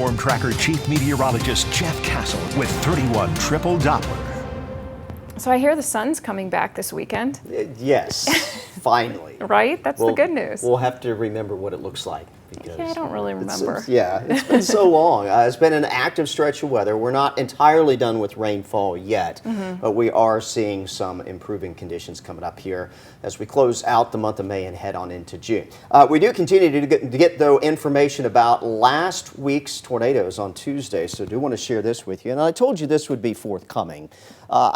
Storm Tracker Chief Meteorologist Jeff Castle with 31 Triple Doppler. So I hear the sun's coming back this weekend. Yes, finally. Right? That's the good news. We'll have to remember what it looks like. Yeah, I don't really remember. It's been so long. It's been an active stretch of weather. We're not entirely done with rainfall yet, but we are seeing some improving conditions coming up here as we close out the month of May and head on into June. We do continue to get though, information about last week's tornadoes on Tuesday, so I do want to share this with you. And I told you this would be forthcoming.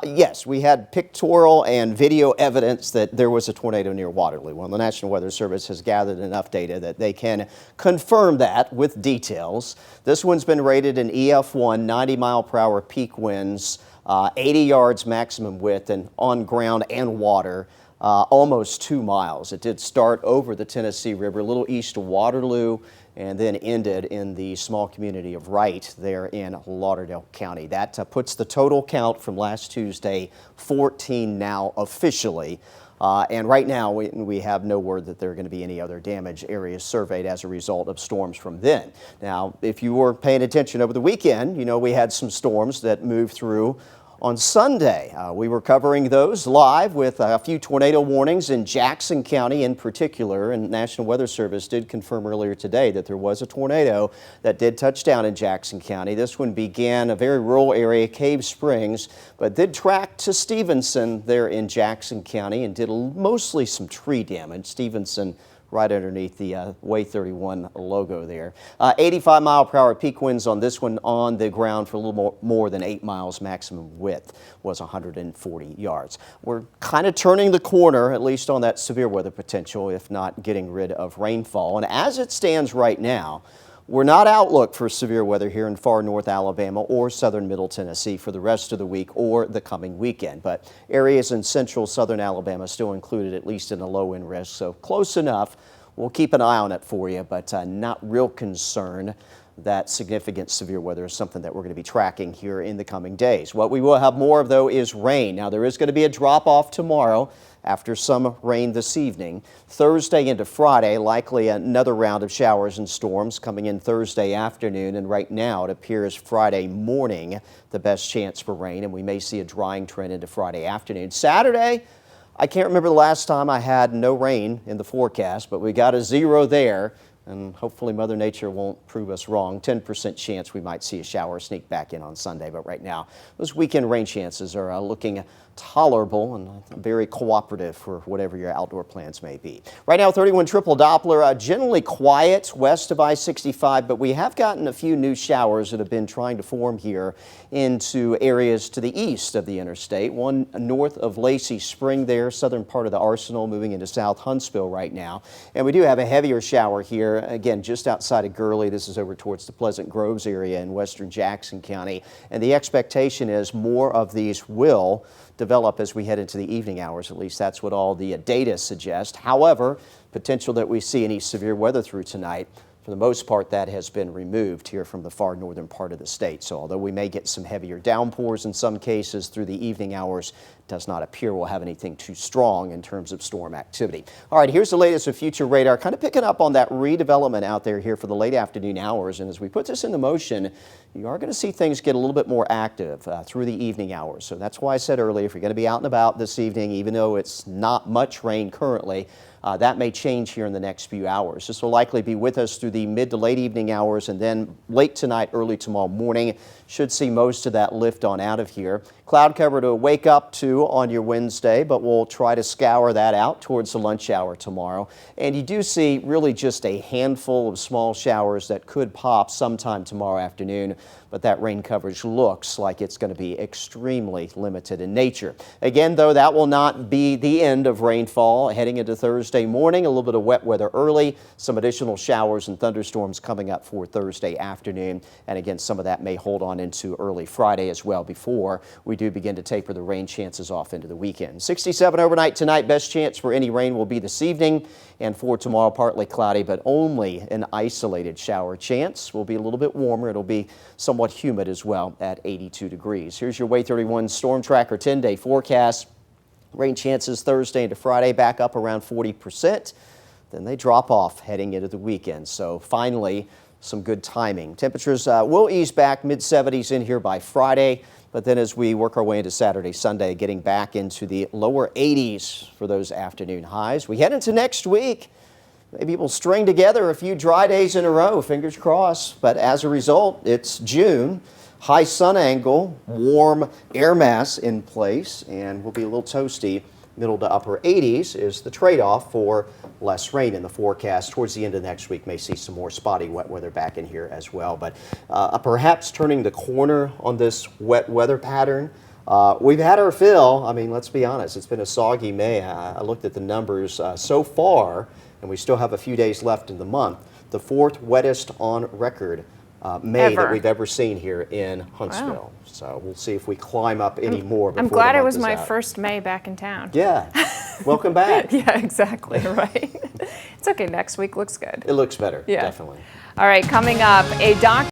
Yes, we had pictorial and video evidence that there was a tornado near Waterloo. Well, the National Weather Service has gathered enough data that they can confirm that with details. This one's been rated an EF1, 90-mile-per-hour peak winds, 80 yards maximum width, and on ground and water, almost 2 miles. It did start over the Tennessee River, a little east of Waterloo, and then ended in the small community of Wright there in Lauderdale County. That puts the total count from last Tuesday, 14 now officially. And right now, we have no word that there are going to be any other damage areas surveyed as a result of storms from then. Now, if you were paying attention over the weekend, you know we had some storms that moved through on Sunday. We were covering those live with a few tornado warnings in Jackson County in particular, and National Weather Service did confirm earlier today that there was a tornado that did touch down in Jackson County. This one began a very rural area, Cave Springs, but did track to Stevenson there in Jackson County and did mostly some tree damage. Stevenson right underneath the Way 31 logo there. 85-mile-per-hour peak winds on this one on the ground for a little more than 8 miles. Maximum width was 140 yards. We're kind of turning the corner, at least on that severe weather potential, if not getting rid of rainfall. And as it stands right now, we're not outlook for severe weather here in far north Alabama or southern middle Tennessee for the rest of the week or the coming weekend. But areas in central southern Alabama still included, at least in a low wind risk, so close enough. We'll keep an eye on it for you, but not real concern that significant severe weather is something that we're going to be tracking here in the coming days. What we will have more of, though, is rain. Now, there is going to be a drop-off tomorrow after some rain this evening. Thursday into Friday, likely another round of showers and storms coming in Thursday afternoon, and right now it appears Friday morning the best chance for rain, and we may see a drying trend into Friday afternoon. Saturday, I can't remember the last time I had no rain in the forecast, but we got a 0 there, and hopefully Mother Nature won't prove us wrong. 10% chance we might see a shower sneak back in on Sunday, but right now those weekend rain chances are looking tolerable and very cooperative for whatever your outdoor plans may be. Right now, 31 Triple Doppler, generally quiet west of I-65, but we have gotten a few new showers that have been trying to form here into areas to the east of the interstate. One north of Lacey Spring there, southern part of the Arsenal, moving into South Huntsville right now. And we do have a heavier shower here, again, just outside of Gurley. This is over towards the Pleasant Groves area in western Jackson County. And the expectation is more of these will develop as we head into the evening hours. At least that's what all the data suggest. However, potential that we see any severe weather through tonight, for the most part, that has been removed here from the far northern part of the state. So although we may get some heavier downpours in some cases through the evening hours, it does not appear we'll have anything too strong in terms of storm activity. All right, here's the latest of future radar, kind of picking up on that redevelopment out there here for the late afternoon hours. And as we put this into motion, you are going to see things get a little bit more active through the evening hours. So that's why I said earlier, if you're going to be out and about this evening, even though it's not much rain currently, that may change here in the next few hours. This will likely be with us through the mid to late evening hours, and then late tonight, early tomorrow morning. Should see most of that lift on out of here. Cloud cover to wake up to on your Wednesday, but we'll try to scour that out towards the lunch hour tomorrow. And you do see really just a handful of small showers that could pop sometime tomorrow afternoon, but that rain coverage looks like it's going to be extremely limited in nature. Again, though, that will not be the end of rainfall. Heading into Thursday morning, a little bit of wet weather early, some additional showers and thunderstorms coming up for Thursday afternoon. And again, some of that may hold on into early Friday as well before we do begin to taper the rain chances off into the weekend. 67 overnight tonight. Best chance for any rain will be this evening. And for tomorrow, partly cloudy, but only an isolated shower chance. Will be a little bit warmer. It'll be somewhat humid as well at 82 degrees. Here's your Way 31 Storm Tracker 10-day forecast. Rain chances Thursday into Friday back up around 40%. Then they drop off heading into the weekend. So finally, some good timing. Temperatures will ease back mid-70s in here by Friday, but then as we work our way into Saturday, Sunday, getting back into the lower 80s for those afternoon highs. We head into next week. Maybe we'll string together a few dry days in a row, fingers crossed. But as a result, it's June. High sun angle, warm air mass in place, and we'll be a little toasty. Middle to upper 80s is the trade-off for less rain in the forecast. Towards the end of next week, may see some more spotty wet weather back in here as well. But perhaps turning the corner on this wet weather pattern. We've had our fill. I mean, let's be honest, it's been a soggy May. I looked at the numbers so far, and we still have a few days left in the month. The fourth wettest on record May that we've ever seen here in Huntsville. Wow. So we'll see if we climb up any more before I'm glad the it month was is my out. first May back in town. Yeah. Welcome back. Yeah, exactly, right? It's okay, next week looks good. It looks better, Yeah. definitely. All right, coming up, a doctor